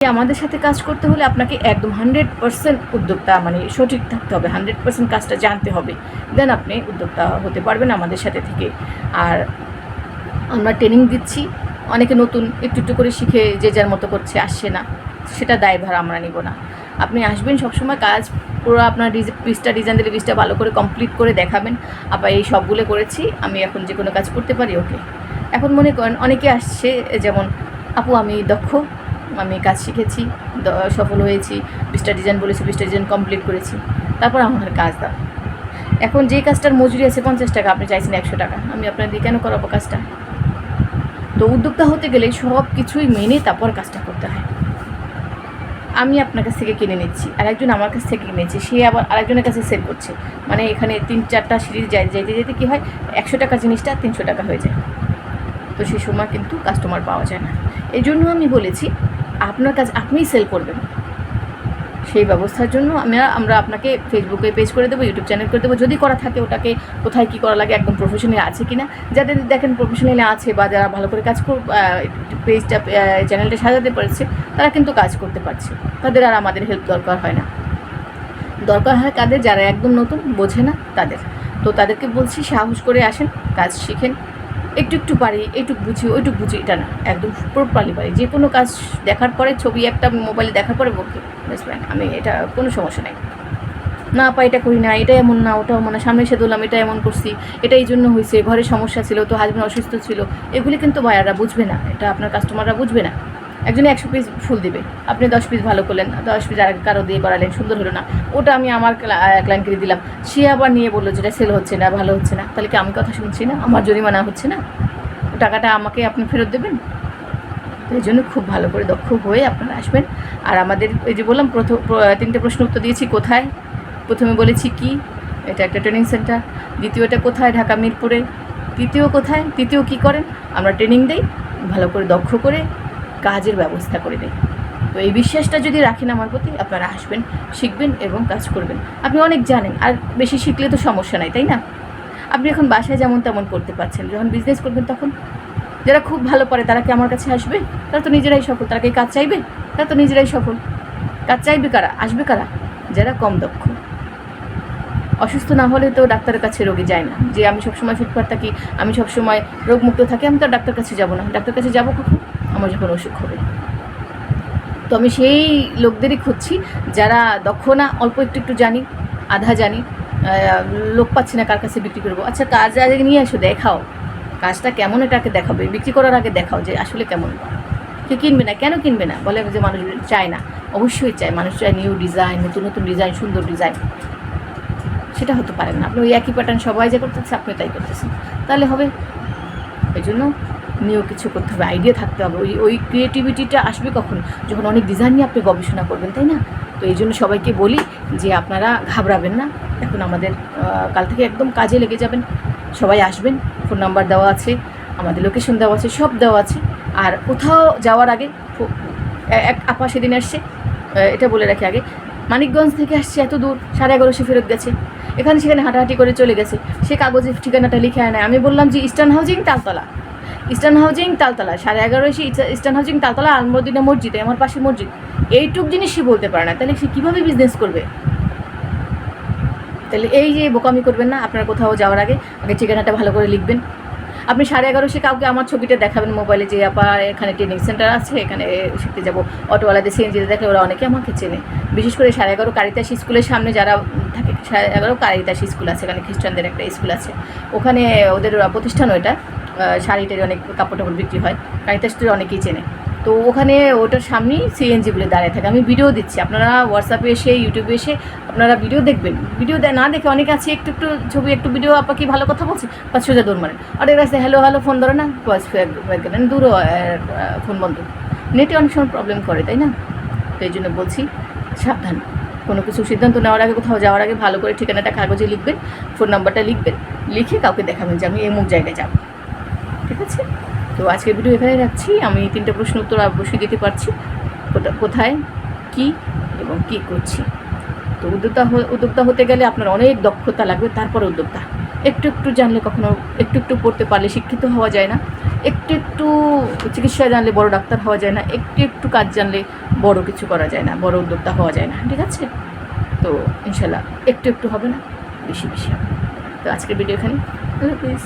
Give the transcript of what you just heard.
আমাদের সাথে কাজ করতে হলে আপনাকে একদম 100% উদ্যোক্তা মানে সঠিক থাকতে হবে, 100% কাজটা জানতে হবে, দেন আপনি উদ্যোক্তা হতে পারবেন আমাদের সাথে থেকে। আর আমরা ট্রেনিং দিচ্ছি, অনেকে নতুন একটু একটু করে শিখে যে যার মতো করছে, আসছে না, সেটা দায়ভার আমরা নিব না। আপনি আসবেন সবসময়, কাজ পুরো আপনার পিসটা ডিজাইন দিলে পিসটা ভালো করে কমপ্লিট করে দেখাবেন, আপা এই সবগুলো করেছি, আমি এখন যে কোনো কাজ করতে পারি। ওকে, এখন মনে করেন অনেকে আসছে, যেমন আপু আমি দক্ষ, আমি কাজ শিখেছি, সফল হয়েছি, পিসটা ডিজাইন বলেছি, পিসটা ডিজাইন কমপ্লিট করেছি, তারপর আমার কাজ দাও। এখন যেই কাজটার মজুরি আছে 50 টাকা, আপনি চাইছেন 100 টাকা, আমি আপনার দিয়ে কেন করাবো কাজটা? তো উদ্যোক্তা হতে গেলে সব কিছুই মেনে তারপর কাজটা করতে হয়। আমি আপনার কাছ থেকে কিনে নিচ্ছি, আর একজন আমার কাছ থেকে কিনেছি, সে আবার আরেকজনের কাছে সেল করছে, মানে এখানে 3-4টা সিরিজ যাইতে যেতে কী হয়, 100 টাকার জিনিসটা 300 টাকা হয়ে যায়। তো সেই সময় কিন্তু কাস্টমার পাওয়া যায় না। এই জন্য আমি বলেছি আপনার কাজ আপনিই সেল করবেন। সেই ব্যবস্থার জন্য আমরা আপনাকে ফেসবুকে পেজ করে দেবো, ইউটিউব চ্যানেল করে দেবো, যদি করা থাকে ওটাকে কোথায় কী করা লাগে একদম প্রফেশনাল আছে কি না, যাদের দেখেন প্রফেশনালি আছে বা যারা ভালো করে কাজ পেজটা চ্যানেলটা সাজাতে পারছে, তারা কিন্তু কাজ করতে পারছে, তাদের আর আমাদের হেল্প দরকার হয় না। দরকার হয় কাদের, যারা একদম নতুন, বোঝে না তাদের। তো তাদেরকে বলছি সাহস করে আসেন, কাজ শিখেন, একটু একটু পারি, এইটুকু বুঝি ওইটুকু বুঝি, এটা না, একদম প্রপারলি পারি। যে কোনো কাজ দেখার পরে, ছবি একটা মোবাইলে দেখার পরে বলতে বেস্ট, আমি এটা কোনো সমস্যা নেই, না পা এটা করি না, এটা এমন না, ওটা এমন না, সামনে এসে ধরলাম, এটা এমন করছি, এটা এই জন্য হয়েছে, ঘরে সমস্যা ছিল, তো হাজব্যান্ড অসুস্থ ছিল, এগুলি কিন্তু বায়াররা বুঝবে না, এটা আপনার কাস্টমাররা বুঝবে না। একজনে 100 পিস ফুল দিবে, আপনি 10 পিস ভালো করলেন, 10 পিস আর কারো দিয়ে করালেন, সুন্দর হলো না, ওটা আমি আমার ক্লায়েন্টকে দিলাম, সে আবার নিয়ে বললো যেটা সেল হচ্ছে না, ভালো হচ্ছে না, তাহলে কি আমি কথা শুনছি না? আমার জরিমানা হচ্ছে না? টাকাটা আমাকে আপনি ফেরত দেবেন। তো এই জন্য খুব ভালো করে দক্ষ হয়ে আপনারা আসবেন। আর আমাদের এই যে বললাম 3টে প্রশ্ন উত্তর দিয়েছি, কোথায়, প্রথমে বলেছি কি, এটা একটা ট্রেনিং সেন্টার, দ্বিতীয়টা কোথায়, ঢাকা মিরপুরে, তৃতীয় কোথায়, তৃতীয় কী করেন, আমরা ট্রেনিং দেই, ভালো করে দক্ষ করে কাজের ব্যবস্থা করে দেই। তো এই বিশ্বাসটা যদি রাখেন আমার প্রতি, আপনারা আসবেন, শিখবেন এবং কাজ করবেন। আপনি অনেক জানেন, আর বেশি শিখলে তো সমস্যা নাই, তাই না? আপনি এখন বাসায় যেমন তেমন করতে পারছেন, যখন বিজনেস করবেন তখন যারা খুব ভালো পারে তারা কি আমার কাছে আসবে? তারা তো নিজেরাই সফল। তারা কি কাজ চাইবে? তারা তো নিজেরাই সফল। কাজ চাইবে কারা, আসবে কারা? যারা কম দক্ষ। অসুস্থ না হলে তো ডাক্তারের কাছে রোগী যায় না, যে আমি সবসময় ফিটফাট থাকি, আমি সবসময় রোগমুক্ত থাকি, আমি তো ডাক্তার কাছে যাব না। ডাক্তার কাছে যাবো কখন? আমার যখন অসুখ হবে। তো আমি সেই লোকদেরই খুঁজছি যারা দক্ষ না, অল্প একটু একটু জানি, আধা জানি, লোক পাচ্ছি না, কার কাছে বিক্রি করবো। আচ্ছা, কাজ আগে নিয়ে এসো, দেখাও কাজটা কেমন, এটাকে দেখাবে, বিক্রি করার আগে দেখাও যে আসলে কেমন। কে কিনবে না? কেন কিনবে না? বলে যে মানুষ চায় না। অবশ্যই চায়, মানুষ চায় নিউ ডিজাইন, নতুন নতুন ডিজাইন, সুন্দর ডিজাইন। সেটা হতে পারে না, আপনি ওই একই প্যাটার্ন সবাই যা করতেছে আপনি তাই করতেছেন, তাহলে হবে? এই জন্য নিউ কিছু করতে হবে, আইডিয়া থাকতে হবে। ওই ক্রিয়েটিভিটিটা আসবে কখন? যখন অনেক ডিজাইন নিয়ে আপনি গবেষণা করবেন, তাই না? তো এই জন্য সবাইকে বলি যে আপনারা ঘাবড়াবেন না, এখন আমাদের কাল থেকে একদম কাজে লেগে যাবেন, সবাই আসবেন। ফোন নাম্বার দেওয়া আছে, আমাদের লোকেশন দেওয়া আছে, সব দেওয়া আছে। আর কোথাও যাওয়ার আগে, এক আপা সেদিন আসছে, এটা বলে রাখি আগে, মানিকগঞ্জ থেকে আসছে এত দূর, 11:30 ফেরত গেছে, এখানে সেখানে হাঁটাহাঁটি করে চলে গেছে, সে কাগজে ঠিকানাটা লিখে আয় না। আমি বললাম যে eastern housing Taltala, eastern housing Taltala, 11:30 এসে ইস্টার্ন হাউজিং তালতলা, আলমদিনা মসজিদে, আমার পাশে মসজিদ, এইটুক জিনিস সে বলতে পারে না, তাহলে সে কীভাবে বিজনেস করবে? তাহলে এই যে বোকামি করবেন না, আপনার কোথাও যাওয়ার আগে ঠিকানাটা ভালো করে লিখবেন। আপনি 11:30 কাউকে আমার ছবিটা দেখাবেন মোবাইলে, যে আপা এখানে ট্রেনিং সেন্টার আছে, এখানে শিখতে যাবো, অটোওয়ালাদের সিএনজিতে দেখলে ওরা অনেকে আমাকে চেনে। বিশেষ করে 11:30 কারিতাস স্কুলের সামনে যারা থাকে, 11:30 কারিতাস স্কুল আছে, এখানে খ্রিস্টানদের একটা স্কুল আছে, ওখানে ওদের প্রতিষ্ঠান, ওইটা শাড়িটার অনেক কাপড় টাপড় বিক্রি হয়, কারিতাসদের অনেকেই চেনে। তো ওখানে ওটার সামনেই সিএনজিগুলো দাঁড়িয়ে থাকে। আমি ভিডিও দিচ্ছি, আপনারা হোয়াটসঅ্যাপে এসে, ইউটিউবে এসে আপনারা ভিডিও দেখবেন। ভিডিও না দেখে অনেকে আছে, একটু একটু ছবি, একটু ভিডিও, আপা কি ভালো কথা বলছে, 5 দৌড় মারেন, অনেক কাছে হ্যালো হ্যালো ফোন ধরে না, গেলেন দূর, ফোন বন্ধ। নেটে অনেক সময় প্রবলেম করে, তাই না? তো এই জন্য বলছি সাবধান, কোনো কিছু সিদ্ধান্ত নেওয়ার আগে, কোথাও যাওয়ার আগে ভালো করে ঠিকানাটা কাগজে লিখবেন, ফোন নাম্বারটা লিখবেন, লিখে কাউকে দেখাবেন যে আমি অমুক জায়গায় যাব। ঠিক আছে? তো আজকের ভিডিও এখানে রাখছি। আমি 3টে প্রশ্ন উত্তর অবশ্যই দিতে পারছি, কোথায়, কি এবং কি করছি। তো উদ্যোক্তা হতে গেলে আপনার অনেক দক্ষতা লাগবে, তারপর উদ্যোক্তা। একটু একটু জানলে কখনো, একটু একটু পড়তে পারলে শিক্ষিত হওয়া যায় না, একটু একটু চিকিৎসা জানলে বড় ডাক্তার হওয়া যায় না, একটু একটু কাজ জানলে বড় কিছু করা যায় না, বড় উদ্যোক্তা হওয়া যায় না, ঠিক আছে? তো ইনশাল্লাহ একটু একটু হবে না, বেশি বেশি হবে। তো আজকের ভিডিও এখানে, আল্লাহ হাফিজ।